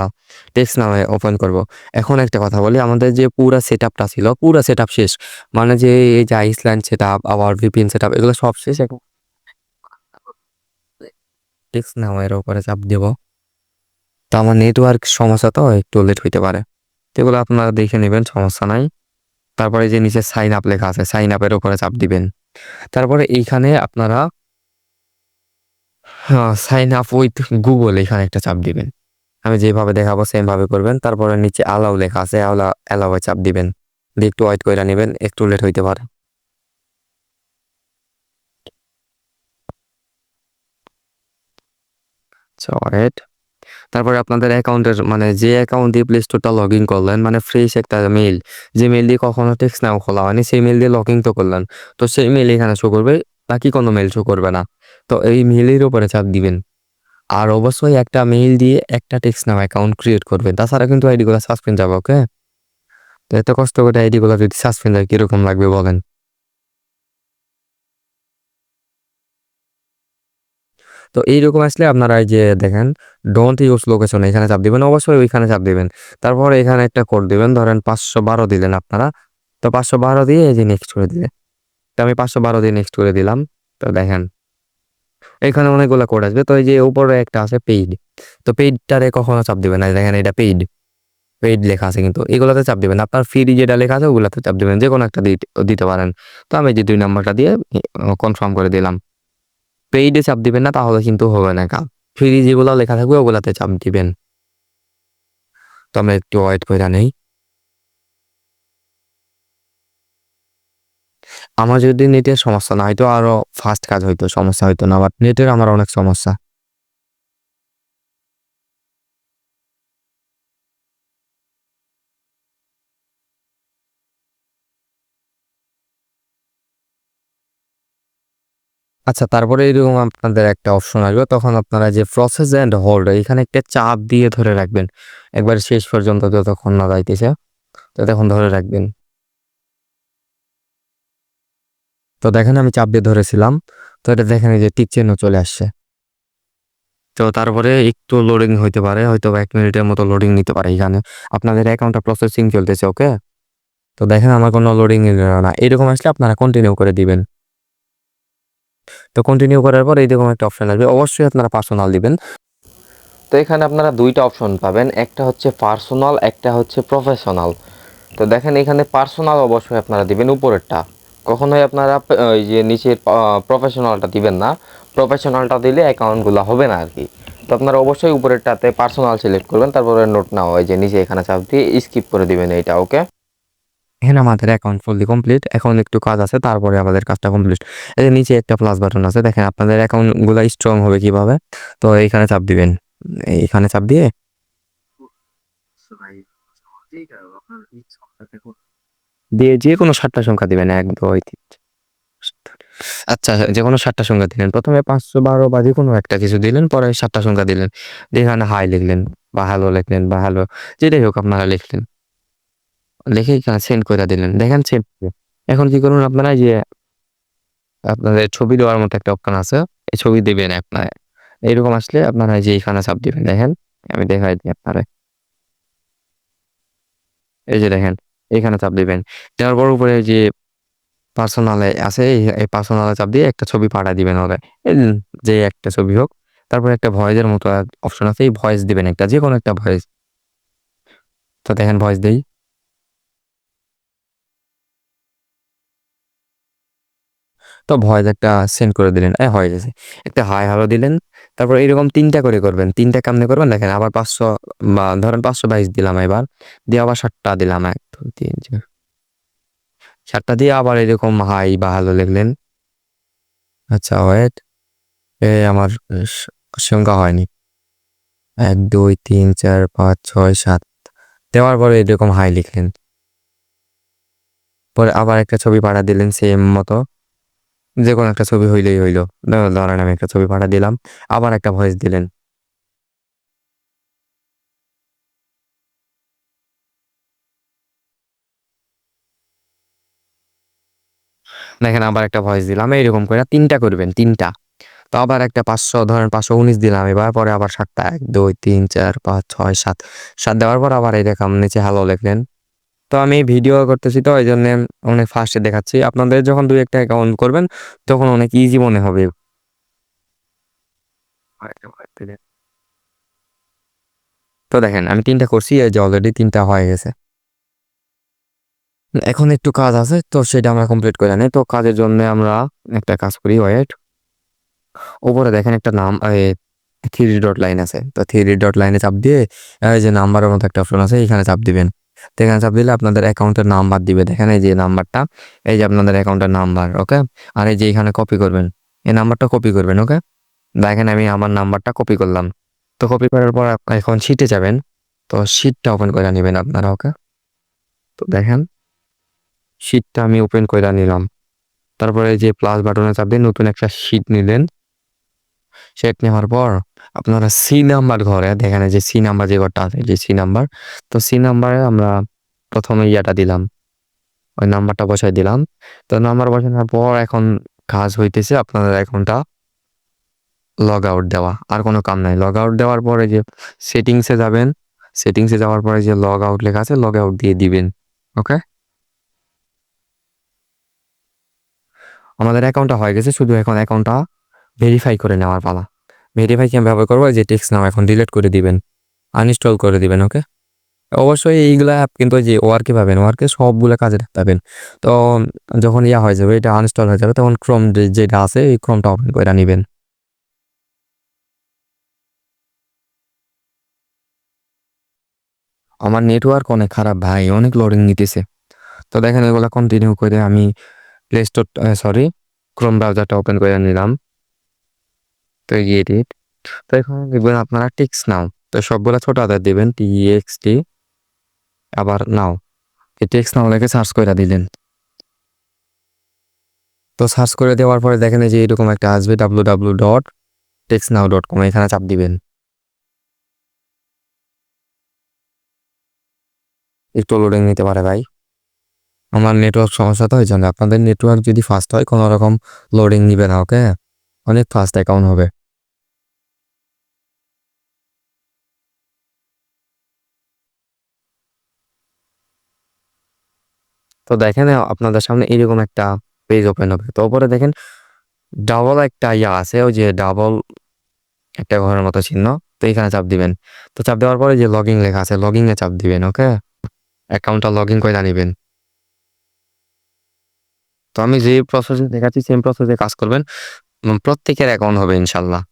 টেক্সট নামে ওপেন করব। এখন একটা কথা বলি, আমাদের যে পুরা সেটআপটা ছিল, পুরা সেটআপ শেষ। মানে যে এই যে আইসল্যান্ড সেটআপ, আবার ভিপিএন সেটআপ, এগুলো সব শেষ। এখন টেক্সট নাও এর উপরে চাপ দেব। তো আমার নেটওয়ার্ক সমস্যা, তো একটু লেট হইতে পারে। তো এগুলো আপনারা দেখে নেবেন, সমস্যা নাই। তারপরে যে নিচে সাইন আপ লেখা আছে, সাইন আপের উপরে চাপ দিবেন। তারপরে এইখানে আপনারা সাইন আপ উইথ গুগল, এখানে একটা চাপ দিবেন। আমি যেভাবে দেখাবো সেম ভাবে করবেন। তারপরে নিচে অ্যালাউ লেখা আছে, অ্যালাউ চাপ দিবেন। দিয়ে একটু ওয়েট করে নেবেন, একটু লেট হইতে পারে। ওয়েট। তারপরে আপনাদের অ্যাকাউন্টের মানে যে অ্যাকাউন্ট দিয়ে প্লে স্টোরটা লগ ইন করলেন, মানে ফ্রেশ একটা মেইল, যে মেইল দিয়ে কখনো টেক্সট নাও খোলা হয়নি, সেই মেইল দিয়ে লগ ইন তো করলেন। তো সেই মেইল এখানে শো করবে, বাকি কোনো মেইল শো করবে না। তো এই মেইলের উপরে চাপ দিবেন। আর অবশ্যই একটা মেইল দিয়ে একটা টেক্সট নাও অ্যাকাউন্ট ক্রিয়েট করবেন, তাছাড়া কিন্তু আইডিগুলো সাসপেন্ড যাবে। ওকে, তো এত কষ্ট করে আইডিগুলো যদি সাসপেন্ড হয় কিরকম লাগবে বলেন। তো এইরকম আসলে আপনারা এই যে দেখেন ডোন্ট ইউজ লোকেশন, এখানে চাপ দিবেন, অবশ্যই ওইখানে চাপ দিবেন। তারপর এখানে একটা কোড দিবেন, ধরেন 512 দিলেন আপনারা। তো 512 দিয়ে এই যে নেক্সট করে দিলেন। তো আমি 512 দিয়ে নেক্সট করে দিলাম। তো দেখেন এখানে অনেকগুলো কোড আসবে। তো এই যে উপরে একটা আছে পেইড, তো পেইডটারে কখনো চাপ দিবেন না। দেখেন এটা পেইড, পেইড লেখা আছে, কিন্তু এগুলোতে চাপ দিবেন। আপনার ফ্রি যেটা লেখা আছে ওগুলোতে চাপ দিবেন, যে কোনো একটা দিতে পারেন। তো আমি যে 2 নাম্বারটা দিয়ে কনফার্ম করে দিলাম। পেইডে চাপ দিবেন না, তাহলে কিন্তু হবে না কাজ। ফ্রি যেগুলো লেখা থাকবে ওগুলাতে চাপ দিবেন। তো আমরা একটু ওয়েট করে নেই। আমার যদি নেটের সমস্যা না হয়তো আরো ফাস্ট কাজ হইতো, সমস্যা হইতো না, বাট নেটের আমার অনেক সমস্যা। আচ্ছা, তারপরে এরকম আপনাদের একটা অপশন আসবে, তখন আপনারা যে প্রসেস এন্ড হোল্ড, এখানে একটা চাপ দিয়ে ধরে রাখবেন একবার শেষ পর্যন্ত, যতক্ষণ না যাইতেছে ততক্ষণ ধরে রাখবেন। তো দেখেন আমি চাপ দিয়ে ধরেছিলাম, তো এটা দেখেন এই যে টিক চিহ্ন চলে আসছে। তো তারপরে একটু লোডিং হইতে পারে, হয়তো 1 মিনিটের মতো লোডিং নিতে পারে। এখানে আপনাদের অ্যাকাউন্টটা প্রসেসিং চলতেছে। ওকে, তো দেখেন আমার কোনো লোডিং না। এরকম আসলে আপনারা কন্টিনিউ করে দিবেন। তো কন্টিনিউ করার পর এইরকম একটা অপশন আসবে, অবশ্যই আপনারা পার্সোনাল দিবেন। তো এখানে আপনারা দুইটা অপশন পাবেন, একটা হচ্ছে পার্সোনাল, একটা হচ্ছে প্রফেশনাল। তো দেখেন এখানে পার্সোনাল অবশ্যই আপনারা দিবেন উপরেরটা। কখনোই আপনারা ওই যে নিচের প্রফেশনালটা দিবেন না। প্রফেশনালটা দিলে অ্যাকাউন্টগুলো হবে না আর কি। তো আপনারা অবশ্যই উপরেরটাতে পার্সোনাল সিলেক্ট করবেন, তারপরে নোট নাও ওই যে নিচে এখানে চাপ দিয়ে স্কিপ করে দিবেন এইটা। ওকে, এখানে আমাদের অ্যাকাউন্ট ফুললি কমপ্লিট। এখন একটু কাজ আছে, তারপরে আমাদের কাজটা কমপ্লিট। এই যে নিচে একটা প্লাস বাটন আছে, দেখেন আপনাদের অ্যাকাউন্টগুলো স্ট্রং হবে কিভাবে। তো এইখানে চাপ দিবেন, এইখানে চাপ দিয়ে দিয়ে যে কোনো 7টা সংখ্যা দিবেন, 1 2 3। আচ্ছা, যে কোনো 7টা সংখ্যা দিলেন। প্রথমে 512 বা যে কোনো একটা কিছু দিলেন, পরে 7টা সংখ্যা দিলেন। দিয়ে এখানে হাই লিখলেন বা হ্যালো লিখলেন বা হ্যালো যেটাই হোক আপনারা লিখলেন। লিখে এখানে সেন্ড করে দিলেন। দেখেন সেন্ড। এখন কি করুন আপনারা, এই যে আপনাদের ছবি দেওয়ার মতো একটা অপশন আছে, এই ছবি দিবেন আপনারা। এরকম আসলে আপনারা এই যে এখানে চাপ দিবেন। দেখেন আমি দেখাই দিই আপনারে। এই যে দেখেন এখানে চাপ দিবেন। দেওয়ার পর উপরে যে পার্সোনালে আছে, এই পার্সোনালে চাপ দিয়ে একটা ছবি পাঠায় দিবেন ওরে। এই যে একটা ছবি হোক। তারপরে একটা ভয়েসের মতো অপশন আছে, এই ভয়েস দিবেন একটা, যেকোনো একটা ভয়েস। তো দেখেন ভয়েস দেই। তো ভয়েস একটা সেন্ড করে দিলেন, হয়ে গেছে। একটা হাই হ্যালো দিলেন। তারপর এরকম 3টা করে করবেন। 3টা কেমনে করবেন দেখেন, আবার 500 বা ধরেন 522 দিলাম এবার। দিয়ে আবার 7টা দিলাম, 1 2 3 4। 7টা দিয়ে আবার এরকম হাই বা হ্যালো লিখলেন। আচ্ছা ওয়েট, আমার সংখ্যা হয়নি। 1 2 3 4 5 6 7 দেওয়ার পরে এরকম হাই লিখলেন। পরে আবার একটা ছবি পাঠা দিলেন সেম মতো, যে কোনো একটা ছবি হইলেই হইলো। ধরেন আমি একটা ছবি পাঠা দিলাম, আবার একটা ভয়েস দিলেন। দেখেন আবার একটা ভয়েস দিলাম। এইরকম করে 3টা করবেন, 3টা। তো আবার একটা 500 ধরেন 519 দিলাম এবার, পরে আবার 7টা 1 2 3 4 5 6 7 7 দেওয়ার পর আবার এরকম নিচে হ্যালো লিখলেন। তো আমি ভিডিও করতেছি, তো এই জন্য অনেক ফাস্টে দেখাচ্ছি। আপনাদের যখন 2 একটা অ্যাকাউন্ট করবেন তখন অনেক ইজি মনে হবে। তো দেখেন আমি 3টা করছি, এই যে অলরেডি 3টা হয়ে গেছে। এখন একটু কাজ আছে, তো সেটা আমরা কমপ্লিট করে নিই। তো কাজের জন্য আমরা একটা কাজ করি, ওয়েট। উপরে দেখেন একটা নাম, থ্রি ডট লাইন আছে। তো থ্রি ডট লাইনে চাপ দিয়ে এই যে নাম্বারের মতো একটা অপশন আছে, এখানে চাপ দিবেন। তো এখানে চাপ দিলে আপনাদের অ্যাকাউন্টের নাম্বার দিবে। দেখেন এই যে নাম্বারটা, এই যে আপনাদের অ্যাকাউন্টের নাম্বার। ওকে, আর এই যে এখানে কপি করবেন, এই নাম্বারটা কপি করবেন। ওকে, দেখেন আমি আমার নাম্বারটা কপি করলাম। তো কপি করার পর এখন শিটে যাবেন। তো শিটটা ওপেন করে নেবেন আপনারা। ওকে, তো দেখেন শিটটা আমি ওপেন করে নিলাম। তারপরে এই যে প্লাস বাটনে চাপ দিয়ে নতুন একটা শিট নিলেন। শিট নেওয়ার পর আপনারা সি নাম্বার ঘরে দেখেন, এই যে সি নাম্বার যে ঘরটা আছে, যে সি নাম্বার। তো সি নাম্বারে আমরা প্রথমে ইয়াটা দিলাম, ওই নাম্বারটা বসাই দিলাম। তো নাম্বার বসানোর পর এখন কাজ হইতেছে আপনাদের অ্যাকাউন্টটা লগ আউট দেওয়া, আর কোনো কাম নাই। লগ আউট দেওয়ার পরে যে সেটিংসে যাবেন, সেটিংসে যাওয়ার পরে যে লগ আউট লেখা আছে, লগ আউট দিয়ে দিবেন। ওকে, আমাদের অ্যাকাউন্টটা হয়ে গেছে, শুধু এখন অ্যাকাউন্টটা ভেরিফাই করে নেওয়ার পালা। ভেরিফাই কিভাবে করবো, যে টেক্সট নাও এখন ডিলিট করে দিবেন, আনইনস্টল করে দিবেন। ওকে, অবশ্যই এইগুলা অ্যাপ কিন্তু যে ওয়ার্কে পাবেন, ওয়ার্কে সবগুলো কাজে পাবেন। তো যখন ইয়া হয়ে যাবে, এটা আনইনস্টল হয়ে যাবে, তখন ক্রোম যেটা আছে এই ক্রোমটা ওপেন করে নেবেন। আমার নেটওয়ার্ক অনেক খারাপ ভাই, অনেক লোডিং নিতেছে। তো দেখেন এগুলা কন্টিনিউ করে আমি প্লে স্টোর, সরি, ক্রোম ব্রাউজারটা ওপেন করে নিলাম। তো এডিট। তো এখন দেখবেন আপনারা টেক্সট নাও, তো সবগুলা ছোট হাতের দিবেন, TXT, আবার নাও। এই টেক্সট নাও লেখে সার্চ করে দিলেন। তো সার্চ করে দেওয়ার পরে দেখেন এই যে এরকম একটা আসবে, www.textnow.com, এখানে চাপ দিবেন। একটু লোডিং নিতে পারে ভাই, আমার নেটওয়ার্ক সমস্যা, তো এই জন্য। আপনাদের নেটওয়ার্ক যদি ফাস্ট হয় কোনো রকম লোডিং নিবে না। ওকে, অনেক ফাস্ট অ্যাকাউন্ট হবে। তো দেখেন আপনাদের সামনে এরকম একটা পেজ ওপেন হবে। তো উপরে দেখেন ডাবল একটা ইয়া আছে, ওই যে ডাবল একটা ঘরের মতো চিহ্ন। তো এখানে চাপ দিবেন। তো চাপ দেওয়ার পরে যে লগইন লেখা আছে, লগইন এ চাপ দিবেন। ওকে, অ্যাকাউন্টটা লগ ইন করে নিবেন। তো আমি যে প্রসেসে দেখাচ্ছি সেম প্রসেসে কাজ করবেন, প্রত্যেকের অ্যাকাউন্ট হবে ইনশাল্লাহ।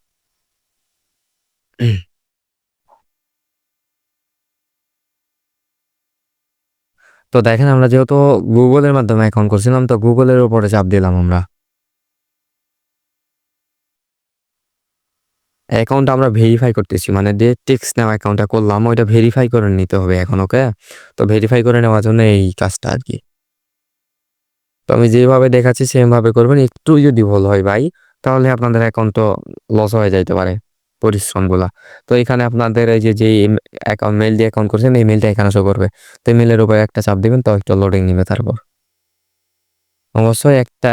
তো দেখেন আমরা যেহেতু গুগলের মাধ্যমে অ্যাকাউন্ট করছিলাম, তো গুগলের উপরে চাপ দিলাম আমরা। অ্যাকাউন্টটা আমরা ভেরিফাই করতেছি, মানে যে টেক্সট নাও অ্যাকাউন্টটা করলাম ওইটা ভেরিফাই করে নিতে হবে এখন, ওকে? তো ভেরিফাই করে নেওয়ার জন্য এই কাজটা আর কি। তো আমি যেভাবে দেখাচ্ছি সেম ভাবে করবেন, একটু যদি ভুল হয় ভাই তাহলে আপনাদের অ্যাকাউন্ট তো লস হয়ে যাইতে পারে পরিশ্রমগুলা। তো এখানে আপনাদের এই যে অ্যাকাউন্ট মেল দিয়ে অ্যাকাউন্ট করছেন এই মেলটা এখানে শো করবে। তো এই মেলের উপরে একটা চাপ দিবেন, তো একটু লোডিং নিবে। তারপর অবশ্যই একটা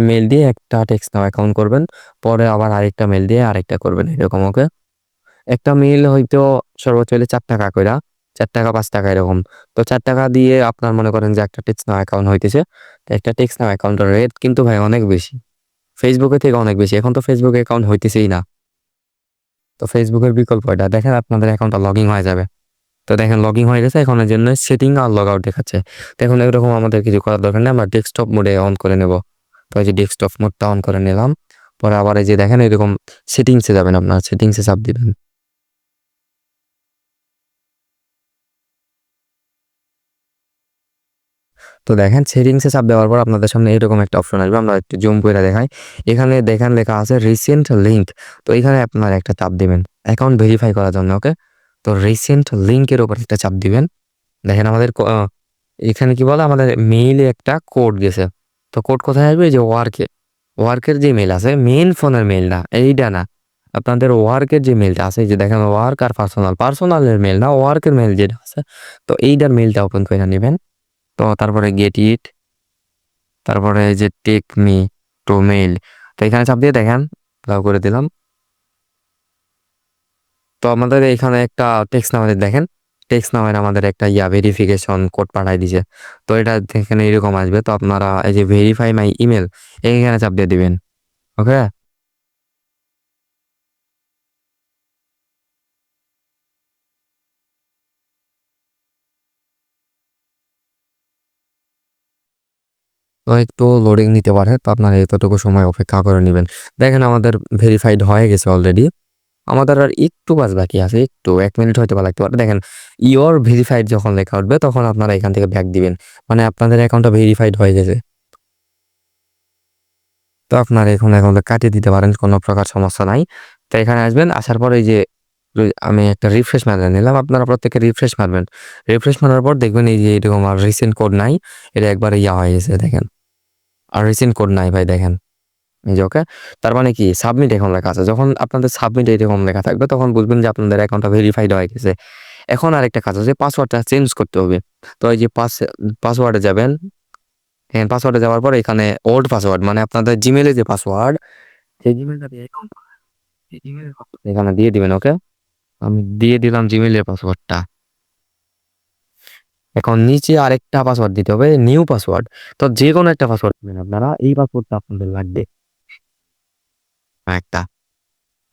মেল দিয়ে একটা টেক্সট নাও অ্যাকাউন্ট করবেন, পরে আবার আরেকটা মেল দিয়ে আরেকটা করবেন এরকম, ওকে? একটা মেল হয়তো সর্বোচ্চ হলে 4 টাকা কইরা, 4 টাকা 5 টাকা এরকম। তো 4 টাকা দিয়ে আপনার মনে করেন যে একটা টেক্সট নাও অ্যাকাউন্ট হইতেছে। তো একটা টেক্সট নাও অ্যাকাউন্টের রেট কিন্তু ভাই অনেক বেশি, ফেসবুকের থেকে অনেক বেশি। এখন তো ফেসবুকে অ্যাকাউন্ট হইতেছেই না। তো ফেসবুকের বিকল্প এটা দেখেন, আপনাদের অ্যাকাউন্টটা লগইন হয়ে যাবে। তো দেখেন লগইন হয়ে গেছে, এখন এর জন্য সেটিং আর লগ আউট দেখাচ্ছে। তো এখন এরকম আমাদের কিছু করার দরকার নেই, আমরা ডেস্কটপ মোডে অন করে নেব। তো এই যে ডেস্কটপ মোডটা অন করে নিলাম, পরে আবার এই যে দেখেন এরকম সেটিংসে যাবেন, আপনার সেটিংসে চাপ দিবেন। তো দেখেন সেটিংসে চাপ দেওয়ার পর আপনাদের সামনে এরকম একটা অপশন আসবে, আমরা একটু জুম করে দেখাই। এখানে দেখেন লেখা আছে রিসেন্ট লিঙ্ক। তো এখানে আপনার একটা চাপ দিবেন অ্যাকাউন্ট ভেরিফাই করার জন্য, ওকে? তো রিসেন্ট লিঙ্কের উপর একটা চাপ দিবেন। দেখেন আমাদের এখানে কি বলে, আমাদের মেইলে একটা কোড গেছে। তো কোড কোথায় আসবে? এই যে ওয়ার্কের যে মেল আছে, মেইন ফোনের মেল না, এইটা না, আপনাদের ওয়ার্কের যে মেলটা আছে, এই যে দেখেন ওয়ার্ক আর পার্সোনালের মেল না, ওয়ার্কের মেল যেটা আছে, তো এইটার মেলটা ওপেন করে নেবেন। তো তারপরে গেট ইট, তারপরে এই যে টেক মি টু মেইল, তো এখানে চাপ দিয়ে দেখেন লাভ করে দিলাম। তো আমাদের এখানে একটা টেক্সট নামের দেখেন, টেক্সট নামের আমাদের একটা ভেরিফিকেশন কোড পাঠাই দিছে। তো এটা এখানে এরকম আসবে। তো আপনারা এই যে ভেরিফাই মাই ইমেল এইখানে চাপ দিয়ে দিবেন, ওকে? তো একটু লোডিং নিতে পারে, তো আপনারা এতটুকু সময় অপেক্ষা করে নেবেন। দেখেন আমাদের ভেরিফাইড হয়ে গেছে অলরেডি। আমাদের আর একটু কাজ বাকি আছে, একটু 1 মিনিট হয়তো বা লাগতে পারে। দেখেন ইওর ভেরিফাইড যখন লেখা উঠবে তখন আপনারা এখান থেকে ব্যাক দিবেন, মানে আপনাদের অ্যাকাউন্টটা ভেরিফাইড হয়ে গেছে। তো আপনারা এখন অ্যাকাউন্টটা কাটিয়ে দিতে পারেন, কোনো প্রকার সমস্যা নাই। তো এখানে আসবেন, আসার পর এই যে আমি একটা রিফ্রেশ মারে নিলাম, আপনারা প্রত্যেকে রিফ্রেশ মারবেন। রিফ্রেশ মারার পর দেখবেন এই যে এরকম আর রিসেন্ট কোড নাই, এটা একবার হয়ে গেছে দেখেন। আর রিসেন্ট কোড নাই ভাই, দেখেন এই যে, ওকে? তার মানে কি সাবমিট এখন লেখা আছে, যখন আপনাদের সাবমিট এরকম লেখা থাকবে তখন বুঝবেন যে আপনাদের অ্যাকাউন্টটা ভেরিফাইড হয়ে গেছে। এখন আরেকটা কাজ আছে, পাসওয়ার্ডটা চেঞ্জ করতে হবে। তো এই যে পাসওয়ার্ডে যাবেন, হ্যাঁ পাসওয়ার্ডে যাওয়ার পর এখানে ওল্ড পাসওয়ার্ড, মানে আপনাদের জিমেলে যে পাসওয়ার্ড, সেই জিমেলটা দিয়ে এখানে দিয়ে দিবেন, ওকে? আমি দিয়ে দিলাম জিমেলের পাসওয়ার্ডটা। এখন নিচে আরেকটা পাসওয়ার্ড দিতে হবে, নিউ পাসওয়ার্ড। তো যে কোনো একটা পাসওয়ার্ড দিবেন আপনারা, এই পাসওয়ার্ডটা আপনাদের লাগবে একটা।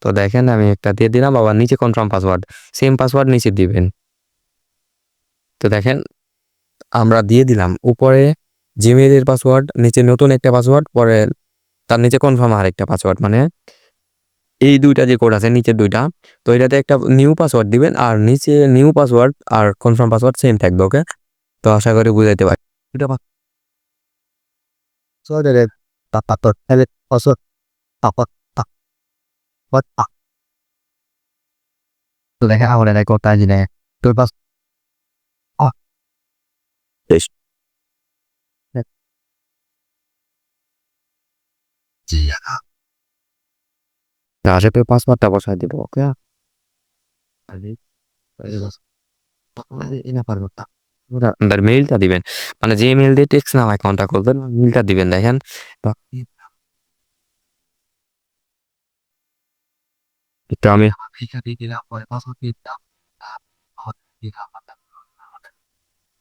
তো দেখেন আমি একটা দিয়ে দিলাম, আবার নিচে কনফার্ম পাসওয়ার্ড, সেম পাসওয়ার্ড নিচে দিবেন। তো দেখেন আমরা দিয়ে দিলাম উপরে জিমেইলের পাসওয়ার্ড, নিচে নতুন একটা পাসওয়ার্ড, পরে তার নিচে কনফার্ম আরেকটা পাসওয়ার্ড, মানে এই দুইটা যে কোড আছে নিচের দুইটা। তো এটাতে একটা নিউ পাসওয়ার্ড দিবেন, আর নিচে নিউ পাসওয়ার্ড আর কনফার্ম পাসওয়ার্ড সেম থাকবে, ওকে? তো আশা করি বুঝাইতে পারি। দুটা পাসওয়ার্ডের পাসওয়ার্ড দেখে ahora de cortar dinero. Tôi pas বেশ। জি। আশা করি পাসওয়ার্ডটা বসায় দিব, ওকে? আপনার মেইলটা দিবেন, মানে যে মেইল দিয়ে টেক্সট নাও অ্যাকাউন্টটা করবেন মেইলটা দিবেন। দেখেন তো এটা আমি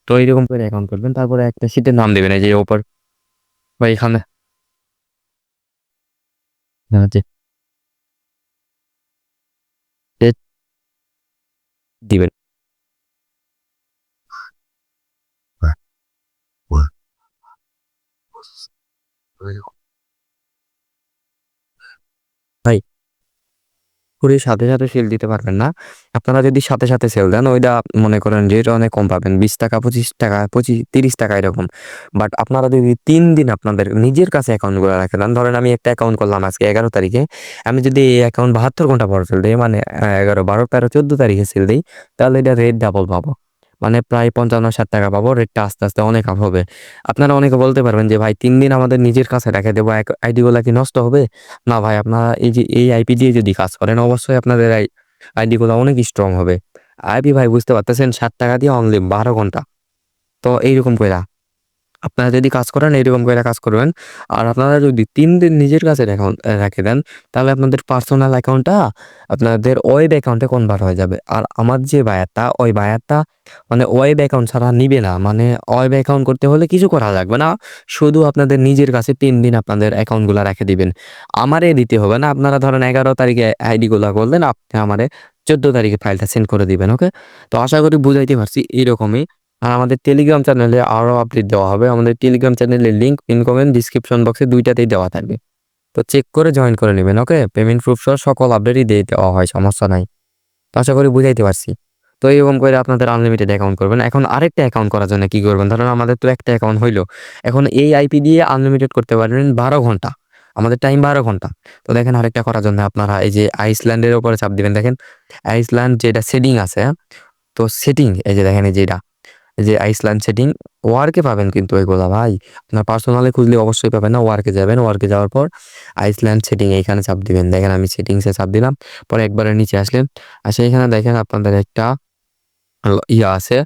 তো এইরকম করে অ্যাকাউন্ট করবেন, তারপরে একটা শীটের নাম দিবেন, এই যে ওপর বা এখানে যে date দিবেন। ভাই পুরো সাথে সাথে সেল দিতে পারবেন না। আপনারা যদি সাথে সাথে সেল দেন ওইটা মনে করেন যে এটা অনেক কম পাবেন, 20 টাকা 25 টাকা 30 টাকা এরকম। বাট আপনারা যদি 3 দিন আপনাদের নিজের কাছে অ্যাকাউন্টগুলো রাখে দেন, ধরেন আমি একটা অ্যাকাউন্ট করলাম আজকে 11 তারিখে, আমি যদি এই অ্যাকাউন্ট 72 ঘন্টা পর সেল দিই, মানে 11 12 13 14 তারিখে সেল দিই, তাহলে এটা রেট ডাবল পাবো, মানে প্রায় 55-60 টাকা পাবো। রেটটা আস্তে আস্তে অনেক আপ হবে। আপনারা অনেকে বলতে পারবেন যে ভাই 3 দিন আমাদের নিজের কাছে রেখে দেবো, আইডিগুলা কি নষ্ট হবে? না ভাই, আপনারা এই যে এই আইপি দিয়ে যদি কাজ করেন অবশ্যই আপনাদের আইডি গুলো অনেক স্ট্রং হবে। আইপি ভাই বুঝতে পারতেছেন, 60 টাকা দিয়ে অনলি 12 ঘন্টা। তো এইরকম কইরা আপনারা যদি কাজ করেন এরকম করে কাজ করবেন। আর আপনারা যদি 3 দিন নিজের কাছে রেখে দেন, তাহলে আপনাদের পার্সোনাল অ্যাকাউন্টটা আপনাদের ওয়েব অ্যাকাউন্টে কনভার্ট হয়ে যাবে। আর আমার যে বায়ারটা, ওই বায়ারটা মানে ওয়েব অ্যাকাউন্ট ছাড়া নিবে না। মানে ওয়েব অ্যাকাউন্ট করতে হলে কিছু করা লাগবে না, শুধু আপনাদের নিজের কাছে 3 দিন আপনাদের অ্যাকাউন্টগুলো রেখে দিবেন। আমারে দিতে হবে না। আপনারা ধরেন 11 তারিখে আইডিগুলো করলেন, আপনি আমারে 14 তারিখে ফাইলটা সেন্ড করে দিবেন। ওকে? তো আশা করি বুঝাইতে পারছি। এরকমই। আর আমাদের টেলিগ্রাম চ্যানেলে আরো আপডেট দেওয়া হবে। আমাদের টেলিগ্রাম চ্যানেলের লিংক পিন কমেন্ট ডিসক্রিপশন বক্সে 2টাতেই দেওয়া থাকবে। তো চেক করে জয়েন করে নেবেন। ওকে? পেমেন্ট প্রুফ সহ সকল আপডেটই দিয়ে দেওয়া হয়, সমস্যা নাই। তো আশা করি বুঝাইতে পারছি। তো এরকম করে আপনাদের আনলিমিটেড অ্যাকাউন্ট করবেন। এখন আরেকটা অ্যাকাউন্ট করার জন্য কি করবেন? ধরেন আমাদের তো একটা অ্যাকাউন্ট হইলো। এখন এই আইপি দিয়ে আনলিমিটেড করতে পারবেন 12 ঘন্টা। আমাদের টাইম 12 ঘন্টা। তো দেখেন আরেকটা করার জন্য আপনারা এই যে আইসল্যান্ডের উপরে চাপ দিবেন। দেখেন আইসল্যান্ড যেটা সেটিং আছে, হ্যাঁ? তো সেটিং এই যে দেখেন এই যে এটা, এই যে আইসল্যান্ড সেটিং, ওয়ার্কে পাবেন কিন্তু এগুলা ভাই। আপনার পার্সোনালি খুঁজলে অবশ্যই পাবেন না। ওয়ার্কে যাবেন, ওয়ার্কে যাওয়ার পর আইসল্যান্ড সেটিং এইখানে চাপ দিবেন। দেখেন আমি সেটিংসে চাপ দিলাম, পরে একবারে নিচে আসলেন, আসে এখানে দেখেন আপনাদের একটা ইয়া আছে,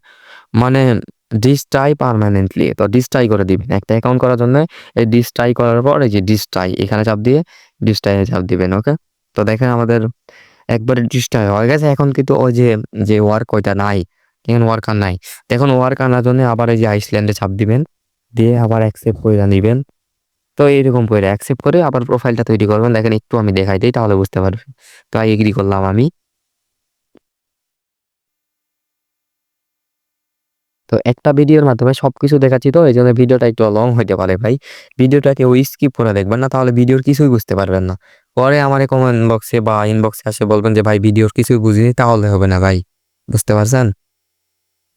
মানে ডিসট্রাই পার্মানেন্টলি। তো ডিসট্রাই করে দিবেন একটা অ্যাকাউন্ট করার জন্য। এই ডিসট্রাই করার পর এই যে ডিসট্রাই এখানে চাপ দিয়ে ডিসট্রাই চাপ দিবেন। ওকে? তো দেখেন আমাদের একবারে ডিসট্রাই হয়ে গেছে। এখন কিন্তু ওই যে যে ওয়ার্ক ওইটা নাই, এখন ওয়ার্ক আর নাই। তো এখন ওয়ার্ক আনার জন্য আবার এই যে আইসল্যান্ডে চাপ দিবেন, দিয়ে আবার অ্যাকসেপ্ট করে নিবেন। তো এইরকম করে অ্যাকসেপ্ট করে আবার প্রোফাইলটা তৈরি করবেন। দেখেন একটু আমি দেখাই দিই তাহলে বুঝতে পারবেন। তো এগ্রি করলাম আমি। তো একটা ভিডিওর মাধ্যমে সবকিছু দেখাচ্ছি, তো এই জন্য ভিডিওটা একটু লং হইতে পারে ভাই। ভিডিওটা কেউ স্কিপ করে দেখবেন না, তাহলে ভিডিওর কিছুই বুঝতে পারবেন না। পরে আমার কমেন্ট বক্সে বা ইনবক্সে আসে বলবেন যে ভাই ভিডিওর কিছুই বুঝিনি, তাহলে হবে না ভাই। বুঝতে পারছেন?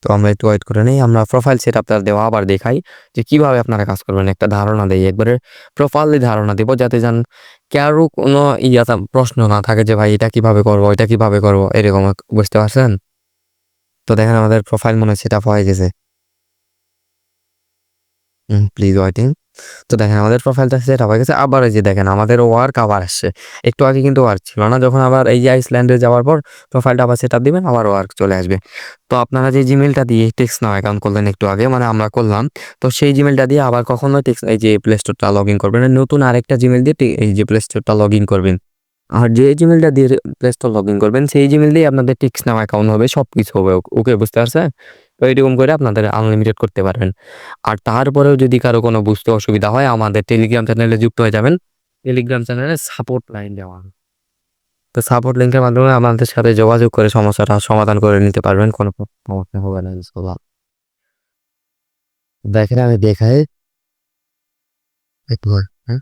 তো আমরা একটু ওয়েট করে নেই। আমরা প্রোফাইল সেটআপটা দেওয়া আবার দেখাই যে কিভাবে আপনারা কাজ করবেন। একটা ধারণা দেই, একবারে প্রপারলি ধারণা দিব, যাতে কারো কোনো প্রশ্ন না থাকে যে ভাই এটা কিভাবে করবো, এটা কিভাবে করবো, এরকম। বুঝতে পারছেন? তো দেখেন আমাদের প্রোফাইল মনে হয় সেটআপ হয়ে গেছে। Please waiting. তো দেখেন আমাদের প্রোফাইলটা সেট হয়ে গেছে। আবার এই যে দেখেন আমাদের ওয়ার্ক আবার আসছে। একটু আগে কিন্তু ওয়ার্ক ছিল না। যখন আবার এই যে আইসল্যান্ডে যাওয়ার পর প্রোফাইলটা আবার সেটআপ দিবেন, আবার ওয়ার্ক চলে আসবে। তো আপনারা যে জিমেলটা দিয়ে টেক্সট নাও অ্যাকাউন্ট করলেন একটু আগে, মানে আমরা করলাম, তো সেই জিমেলটা দিয়ে আবার কখনো টেক্সট এই যে প্লে স্টোরটা লগ ইন করবেন না। নতুন আরেকটা জিমেল দিয়ে এই যে প্লে স্টোরটা লগ ইন করবেন। আর যে জিমেলটা দিয়ে প্লে স্টোর লগ ইন করবেন সেই জিমেল দিয়ে আপনাদের টেক্সট নাও অ্যাকাউন্ট হবে, সবকিছু হবে। ওকে? বুঝতে পারছেন? তো এরকম করে আপনাদের আনলিমিটেড করতে পারবেন। আর তারপরেও যদি কারো কোনো বুঝতে অসুবিধা হয় আমাদের টেলিগ্রাম চ্যানেলে যুক্ত হয়ে যাবেন। টেলিগ্রাম চ্যানেলে সাপোর্ট লাইন দেওয়া আছে। তো সাপোর্ট লিংকের মাধ্যমে আমাদের সাথে যোগাযোগ করে সমস্যাটা সমাধান করে নিতে পারবেন। কোনো সমস্যা হবে না ইনশাআল্লাহ। দেখেন আমি দেখাই একটু পর, হ্যাঁ?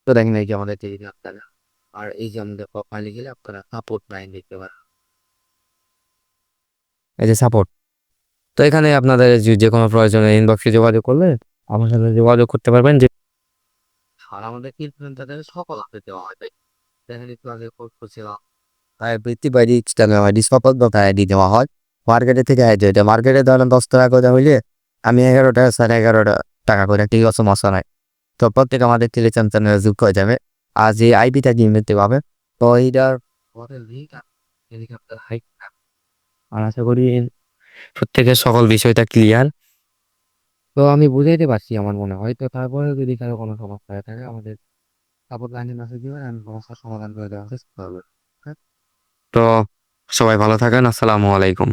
তো দেখেন এই যে আমাদের টেলিগ্রাম চ্যানেল, আর এই যে আমাদের প্রোফাইলে গেলে আপনারা সাপোর্ট লাইন দেখতে পারেন। এই যে সাপোর্ট। তো এখানে আপনাদের যে কোনো প্রয়োজনে ইনবক্সে যোগাযোগ করলে আমার সাথে যোগাযোগ করতে পারবেন। যে আর আমাদের কিন্তু তাদের সকল আপডেট দেওয়া হয়। দেখেন একটু আগে পোস্ট করছিলাম, তাই বৃত্তি বাইরে এক্সটার্নাল আইডি সকল দফা আইডি দেওয়া হয়। মার্কেটে থেকে আইডি, এটা মার্কেটে ধরেন 10 টাকা করে হইলে আমি 11 টাকা 11.5 টাকা করে, ঠিক আছে, সমস্যা নাই। তো প্রত্যেক আমাদের টেলিগ্রাম চ্যানেলে যুক্ত হয়ে যাবে। আর যে আইপিটা দিয়ে নিতে পাবে, তো এইটার আর আশা করি প্রত্যেকের সকল বিষয়টা ক্লিয়ার। তো আমি বুঝাইতে পারছি আমার মনে হয়। তো তারপরে যদি কারো কোনো সমস্যা হয়ে থাকে আমাদের সাপোর্ট লাইনে মেসেজ দিবেন, আমি সমস্যার সমাধান করে দেওয়ার চেষ্টা করবো। হ্যাঁ? তো সবাই ভালো থাকেন। আসসালামু আলাইকুম।